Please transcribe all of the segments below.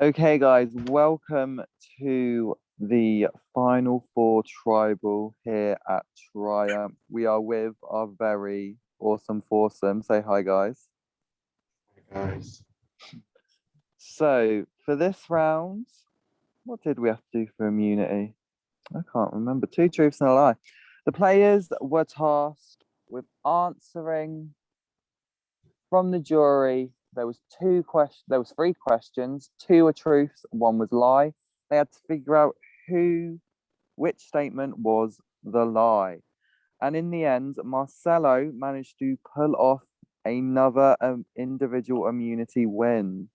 Okay, guys, welcome to the Final Four Tribal here at Triumph. We are with our very awesome foursome. Say hi, guys. Guys. So, for this round, what did we have to do for immunity? I can't remember. Two truths and a lie. The players were tasked with answering from the jury. There was three questions. Two were truths, one was lie. They had to figure out which statement was the lie. And in the end, Marcelo managed to pull off another individual immunity win.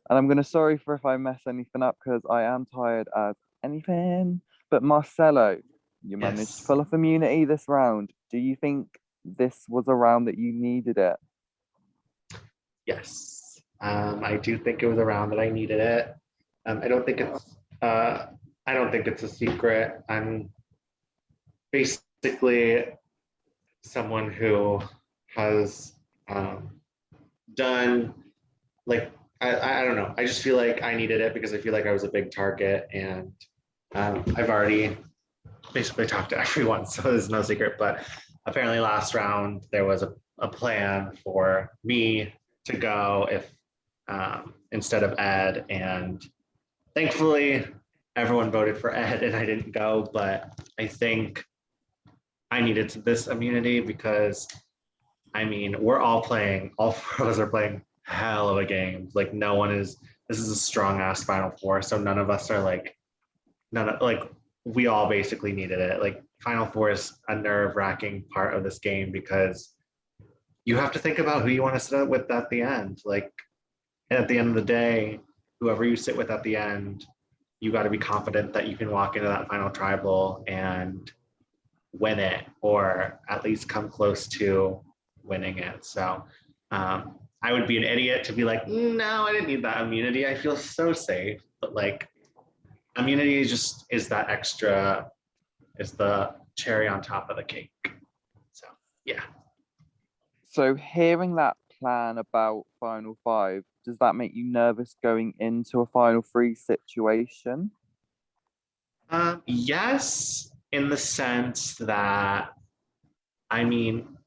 And I'm gonna sorry for if I mess anything up because I am tired as anything. But Marcelo, you managed to Yes. pull off immunity this round. Do you think this was a round that you needed it? Yes. I do think it was around that I needed it. I don't think it's a secret. I'm basically someone who has done like I don't know. I just feel like I needed it because I feel like I was a big target and I've already basically talked to everyone, so it's no secret. But apparently last round there was a plan for me to go if instead of Ed, and thankfully everyone voted for Ed and I didn't go. But I think I needed this immunity because I mean all four of us are playing hell of a game. Like no one is. This is a strong ass Final Four, so none of us are like none of like we all basically needed it. Like Final Four is a nerve wracking part of this game because you have to think about who you want to sit with at the end. Like at the end of the day, whoever you sit with at the end, you got to be confident that you can walk into that final tribal and win it, or at least come close to winning it. So I would be an idiot to be like, no, I didn't need that immunity. I feel so safe. But like immunity is that extra, is the cherry on top of the cake. So yeah. So hearing that plan about Final Five, does that make you nervous going into a Final Three situation? Yes, in the sense that I mean,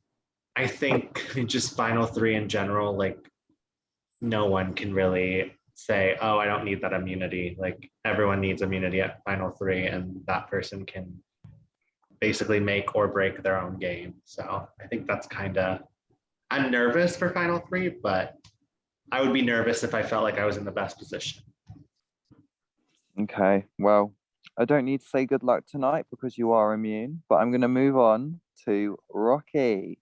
I think just final three in general, like no one can really say, oh, I don't need that immunity. Like everyone needs immunity at final three, and that person can basically make or break their own game. So I think that's kind of, I'm nervous for final three, but I would be nervous if I felt like I was in the best position. Okay, well, I don't need to say good luck tonight because you are immune, but I'm going to move on to Rocky.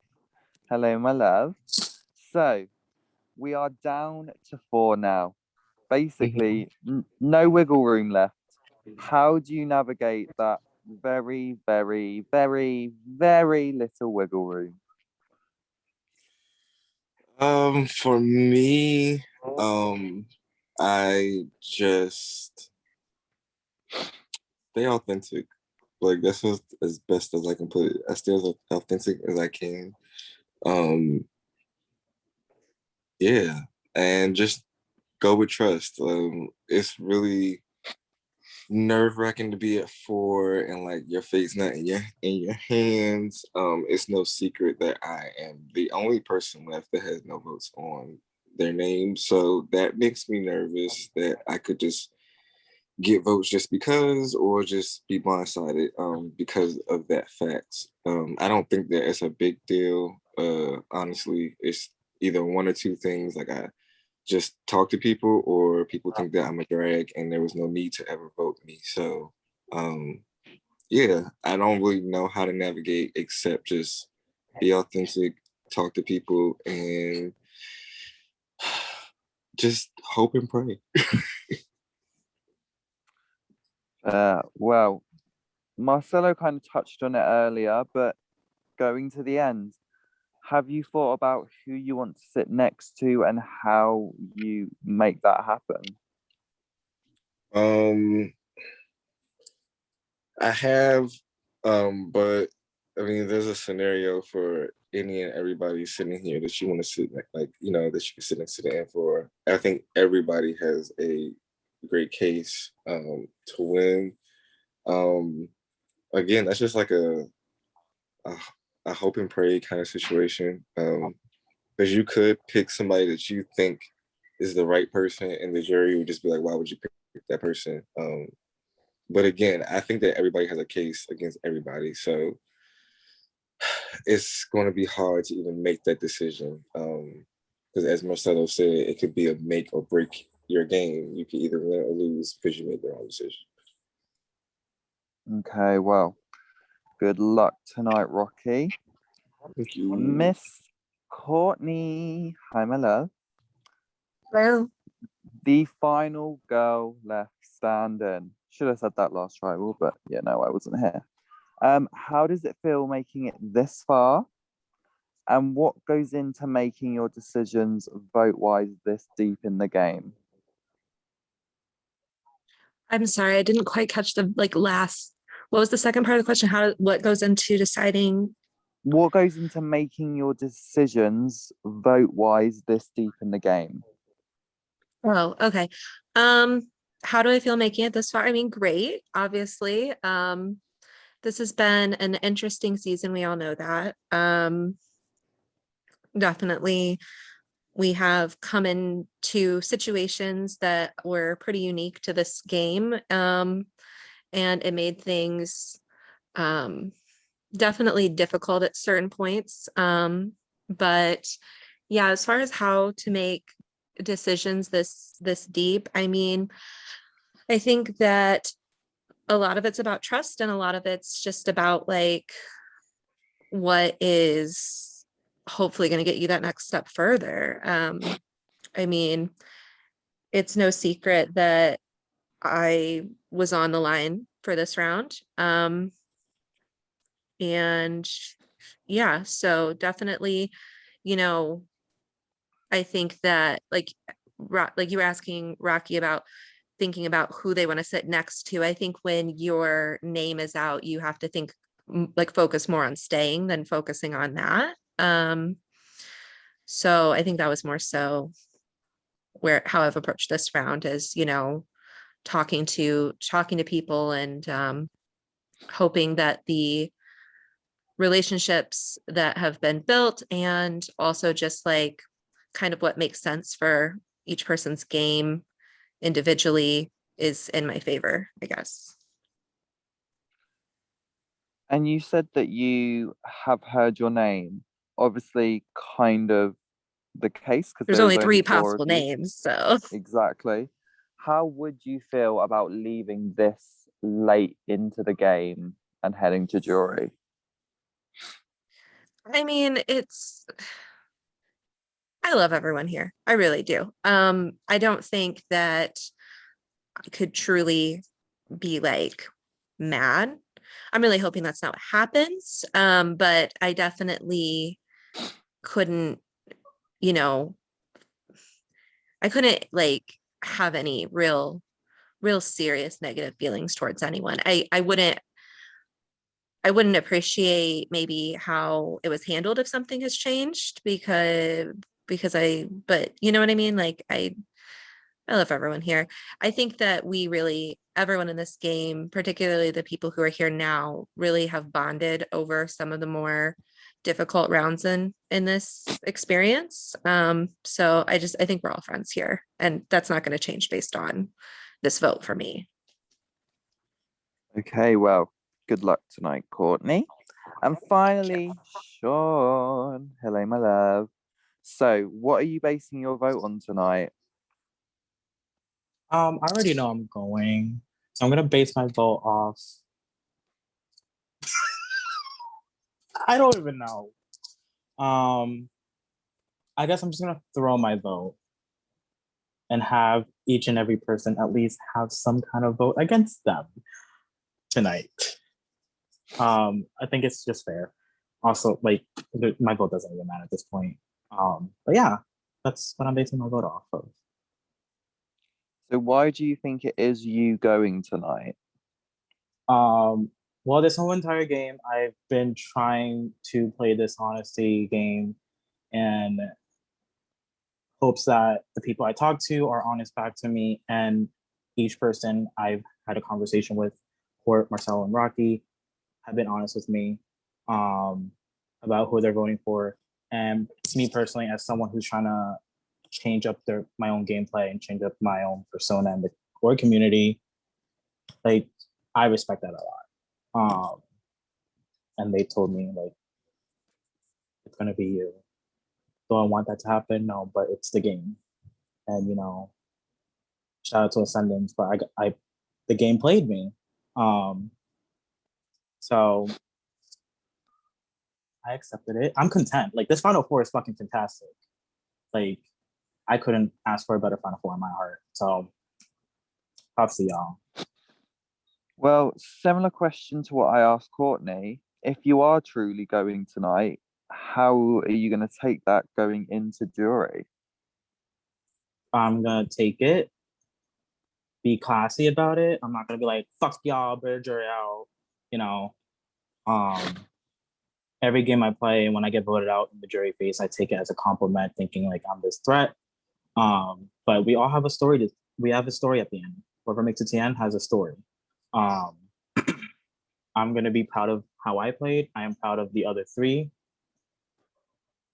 Hello, my love. So we are down to four now. Basically, no wiggle room left. How do you navigate that very, very, very, very little wiggle room? For me, I just stay authentic. Like that's just as best as I can put it. I stay as authentic as I can. Um, yeah, and just go with trust. It's really nerve-wracking to be at four and like your fate's not in your hands. It's no secret that I am the only person left that has no votes on their name. So that makes me nervous that I could just get votes just because or just be blindsided because of that fact. I don't think that it's a big deal. Honestly, it's either one or two things. Like I just talk to people or people think that I'm a drag and there was no need to ever vote me. So um yeah, I don't really know how to navigate except just be authentic, talk to people and just hope and pray. Well, Marcelo kind of touched on it earlier, but going to the end, have you thought about who you want to sit next to and how you make that happen? Um I have but I mean there's a scenario for any and everybody sitting here that you want to sit like you know that you can sit next to the end for. I think everybody has a great case to win. Again, that's just like a, a hope and pray kind of situation. Because you could pick somebody that you think is the right person, and the jury would just be like, "Why would you pick that person?" But again, I think that everybody has a case against everybody, so it's going to be hard to even make that decision. Because as Marcelo said, it could be a make or break your game. You can either win or lose because you made the wrong decision. Okay, well, good luck tonight, Rocky. Thank you. Miss Courtney, hi, my love. Hello. The final girl left standing. Should have said that last tribal, but yeah, no, I wasn't here. How does it feel making it this far? And what goes into making your decisions vote-wise this deep in the game? I'm sorry, I didn't quite catch the last. What was the second part of the question? What goes into deciding? What goes into making your decisions vote-wise this deep in the game? Oh, okay. How do I feel making it this far? I mean, great, obviously. This has been an interesting season. We all know that. Definitely, we have come into situations that were pretty unique to this game. And it made things definitely difficult at certain points. But yeah, as far as how to make decisions this deep, I mean, I think that a lot of it's about trust and a lot of it's just about like what is hopefully going to get you that next step further. I mean, it's no secret that I was on the line for this round. And yeah, so definitely, you know, I think that like you were asking Rocky about thinking about who they want to sit next to. I think when your name is out, you have to think like focus more on staying than focusing on that. So I think that was more so where how I've approached this round is, you know, talking to people and hoping that the relationships that have been built and also just like kind of what makes sense for each person's game individually is in my favor, I guess. And you said that you have heard your name. Obviously, kind of the case because There's there was only only three four of possible you. names, so Exactly. How would you feel about leaving this late into the game and heading to jury? I mean, I love everyone here. I really do. I don't think that I could truly be like mad. I'm really hoping that's not what happens. But I definitely couldn't, you know, I couldn't like have any real serious negative feelings towards anyone. I wouldn't appreciate maybe how it was handled if something has changed but you know what I mean? Like I love everyone here. I think that everyone in this game, particularly the people who are here now, really have bonded over some of the more difficult rounds in this experience. So I think we're all friends here, and that's not going to change based on this vote for me. Okay, well, good luck tonight, Courtney. And finally, Sean. Hello, my love. So, what are you basing your vote on tonight? I already know I'm going, so I'm gonna base my vote off. I don't even know. I guess I'm just gonna throw my vote and have each and every person at least have some kind of vote against them tonight. I think it's just fair. Also, like my vote doesn't even matter at this point. But yeah, that's what I'm basing my vote off of. So, why do you think it is you going tonight? Well, this whole entire game, I've been trying to play this honesty game and hopes that the people I talk to are honest back to me. And each person I've had a conversation with, Court, Marcelo, and Rocky, have been honest with me about who they're voting for. And me personally, as someone who's trying to change up my own gameplay and change up my own persona in the core community, like I respect that a lot. And they told me like it's gonna be you. Do I want that to happen? No, but it's the game. And you know, shout out to Ascendants, but I the game played me. So I accepted it. I'm content. Like this Final Four is fucking fantastic. Like I couldn't ask for a better Final Four in my heart. So props to y'all. Well, similar question to what I asked Courtney. If you are truly going tonight, how are you going to take that going into jury? I'm gonna take it, be classy about it. I'm not gonna be like, fuck y'all, better jury out. You know, every game I play, when I get voted out in the jury phase, I take it as a compliment, thinking like I'm this threat. But we all have a story we have a story at the end. Whoever makes it to the end has a story. I'm gonna be proud of how I played. I am proud of the other three.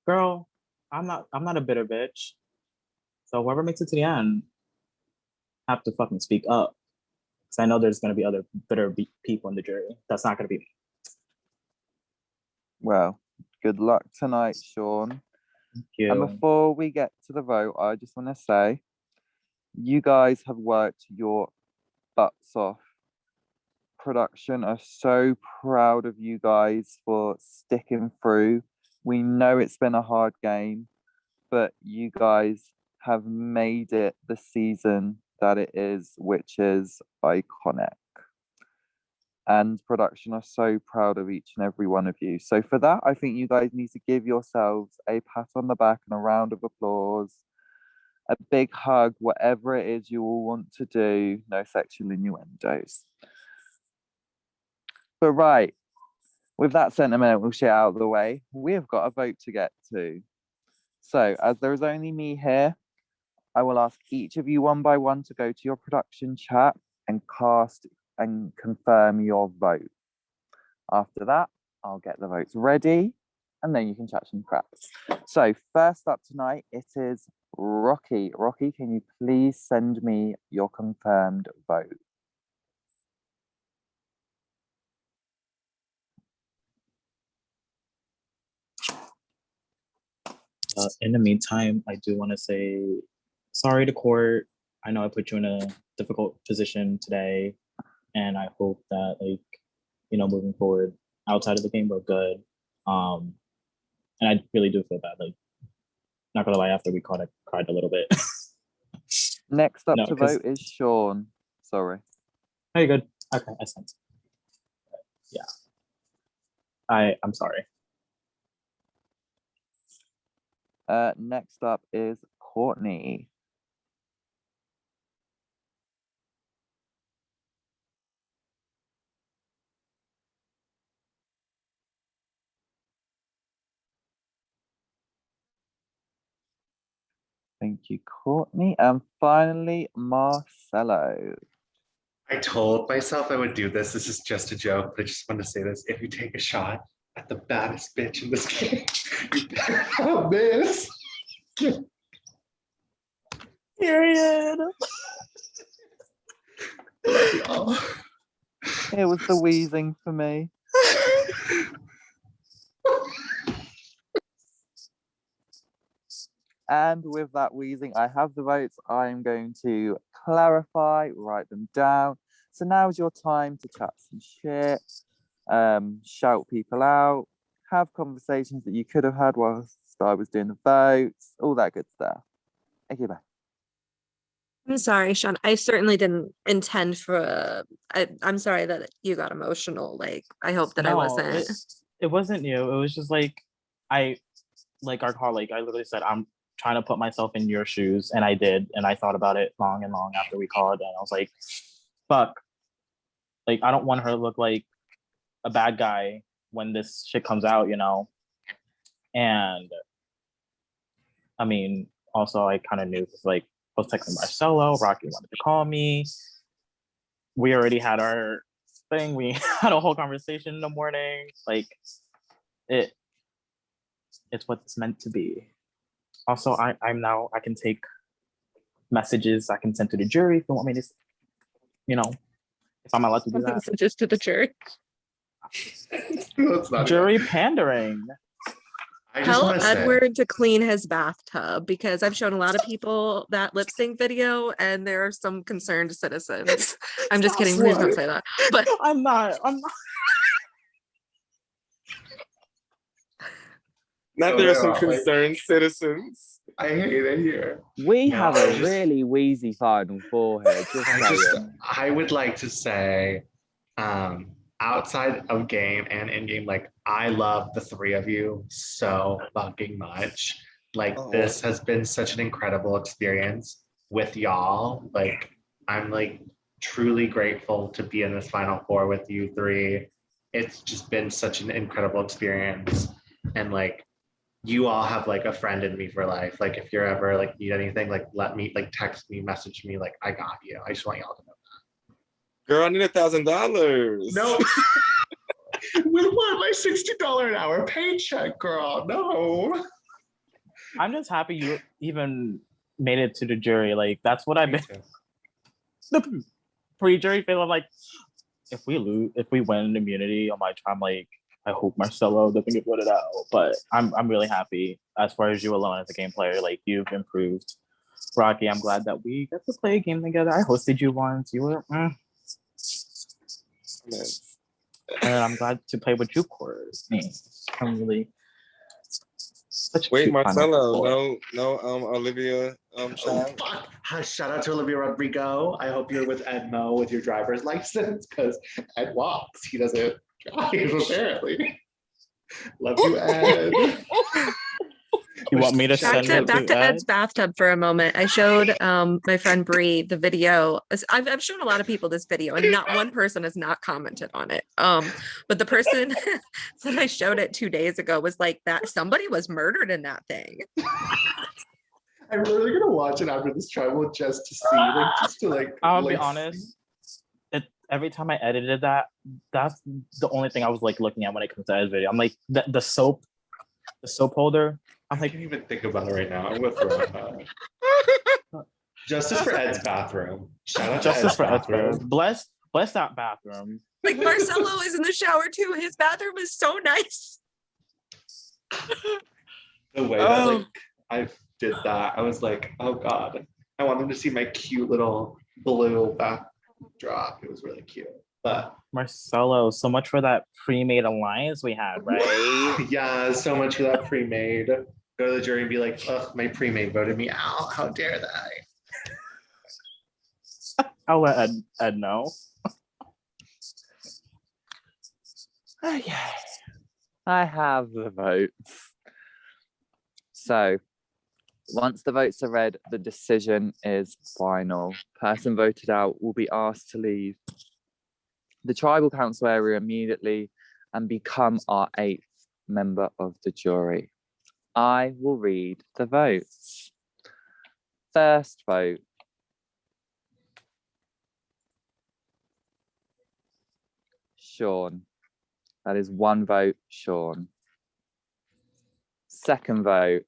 Girl, I'm not a bitter bitch. So whoever makes it to the end have to fucking speak up. Because I know there's gonna be other bitter people in the jury. That's not gonna be me. Well, good luck tonight, Sean. Thank you. And before we get to the vote, I just want to say, you guys have worked your butts off. Production are so proud of you guys for sticking through. We know it's been a hard game, but you guys have made it the season that it is, which is iconic. And production are so proud of each and every one of you. So for that, I think you guys need to give yourselves a pat on the back and a round of applause, a big hug, whatever it is you all want to do. No sexual innuendos. But right, with that sentimental shit out of the way, we have got a vote to get to. So as there is only me here, I will ask each of you one by one to go to your production chat and cast and confirm your vote. After that, I'll get the votes ready and then you can chat some crap. So first up tonight, it is Rocky. Rocky, can you please send me your confirmed vote? In the meantime, I do want to say sorry to Court. I know I put you in a difficult position today, and I hope that moving forward outside of the game we're good. And I really do feel bad. Like, not gonna lie, after we caught, I cried a little bit. Next up to vote is Sean. Sorry. Oh, you're good. Okay, I sense. Yeah. I'm sorry. Next up is Courtney. Thank you, Courtney. And finally, Marcelo. I told myself I would do this. This is just a joke, but I just want to say this. If you take a shot at the baddest bitch in this game, you better not miss. Period. It was the wheezing for me. And with that wheezing, I have the votes. I am going to clarify, write them down. So now is your time to chat some shit, shout people out, have conversations that you could have had whilst I was doing the votes, all that good stuff. Okay, bye. I'm sorry, Sean. I certainly didn't intend for. I'm sorry that you got emotional. Like, I hope that I wasn't. It wasn't you. It was just like our colleague. I literally said, I'm trying to put myself in your shoes, and I did, and I thought about it long and long after we called, and I was like, fuck. Like, I don't want her to look like a bad guy when this shit comes out, you know. And I mean, also I kind of knew because like I was texting Marcelo, Rocky wanted to call me. We already had our thing. We had a whole conversation in the morning. Like it's what it's meant to be. Also, I'm now I can take messages I can send to the jury if you want me to, you know, if I'm allowed to do that. Messages to the jury. That's not Jury even- pandering. I just Tell want to say, Edward to clean his bathtub because I've shown a lot of people that lip sync video and there are some concerned citizens. I'm just kidding. Please don't say that. But I'm not. Not Oh, there are they some are, like- concerned citizens. I hate it here. We No, have I a just- really wheezy final four here. I would like to say, outside of game and in game, like I love the three of you so fucking much. Like Oh. this has been such an incredible experience with y'all. Like I'm like truly grateful to be in this final four with you three. It's just been such an incredible experience. And like you all have like a friend in me for life. Like if you're ever like need anything, like let me like text me, message me, like I got you. I just want y'all to know. Girl, I need $1,000. No. With what? My $60 an hour paycheck, girl. No. I'm just happy you even made it to the jury. Like that's what I've Me been. too. The pre-jury phase. I'm like, if we win immunity on my time, like I hope Marcelo doesn't get voted out. But I'm really happy as far as you alone as a game player. Like you've improved. Rocky, I'm glad that we got to play a game together. I hosted you once. You were. And I'm glad to play with you, Courtney. I'm really such a Wait, cute Final Marcelo, Four. no, Olivia, Oh, shout. fuck. Shout out to Olivia Rodrigo. I hope you're with Edmo with your driver's license because Ed walks. He doesn't drive, apparently. Love you, Ed. You want me to back send to it back to Ed? Ed's bathtub for a moment. I showed my friend Bree the video. I've shown a lot of people this video, and not one person has not commented on it. But the person that I showed it 2 days ago was like that somebody was murdered in that thing. I'm really gonna watch it after this tribal just to see, like, just to like. I'll be like, honest. Every time I edited that, that's the only thing I was like looking at when it comes to Ed's video. I'm like the soap holder. I'm I like, can't even think about it right now. I'm with Rona. Justice for Ed's bathroom. Shout out justice to Ed's for Ed's bathroom. bless that bathroom. Like Marcelo is in the shower too. His bathroom is so nice. The way that like I did that, I was like, oh god, I want them to see my cute little blue backdrop. It was really cute. But Marcelo, so much for that pre-made alliance we had, right? yeah, so much for that pre-made. Go to the jury and be like, ugh, my pre-made voted me out. How dare they? I'll let Ed know. I have the votes. So once the votes are read, the decision is final. Person voted out will be asked to leave the tribal council area immediately and become our 8th member of the jury. I will read the votes. First vote. Sean. That is 1 vote, Sean. Second vote.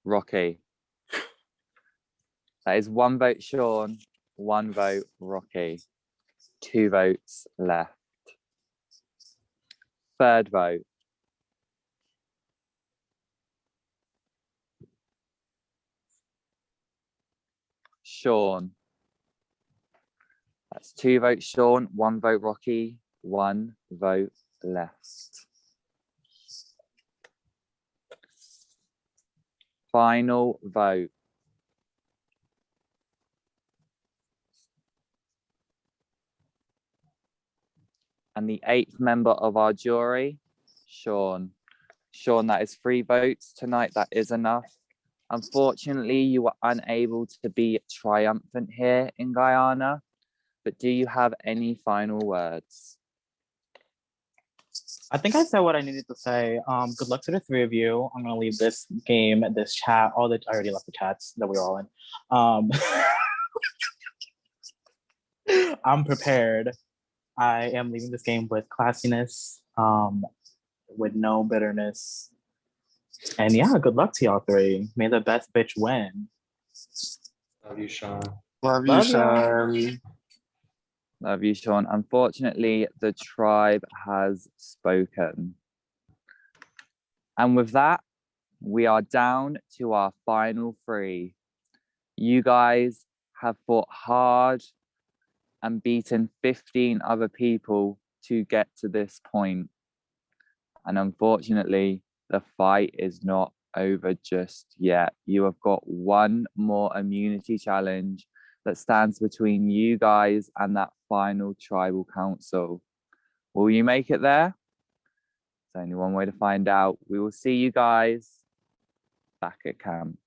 Rocky. That is 1 vote, Sean. 1 vote, Rocky. 2 votes left. Third vote. Sean. That's 2 votes, Sean. 1 vote, Rocky. 1 vote left. Final vote. And the 8th member of our jury, Sean. Sean, that is 3 votes tonight. That is enough. Unfortunately, you were unable to be triumphant here in Guyana, but do you have any final words? I think I said what I needed to say. Good luck to the three of you. I'm gonna leave this game, this chat, I already left the chats that we were all in. I'm prepared. I am leaving this game with classiness, with no bitterness. And yeah, good luck to y'all three. May the best bitch win. Love you, Sean. Love you, Love y'all. Sean. Love you, Sean. Unfortunately, the tribe has spoken. And with that, we are down to our final three. You guys have fought hard and beaten 15 other people to get to this point. And unfortunately, the fight is not over just yet. You have got one more immunity challenge that stands between you guys and that final tribal council. Will you make it there? There's only one way to find out. We will see you guys back at camp.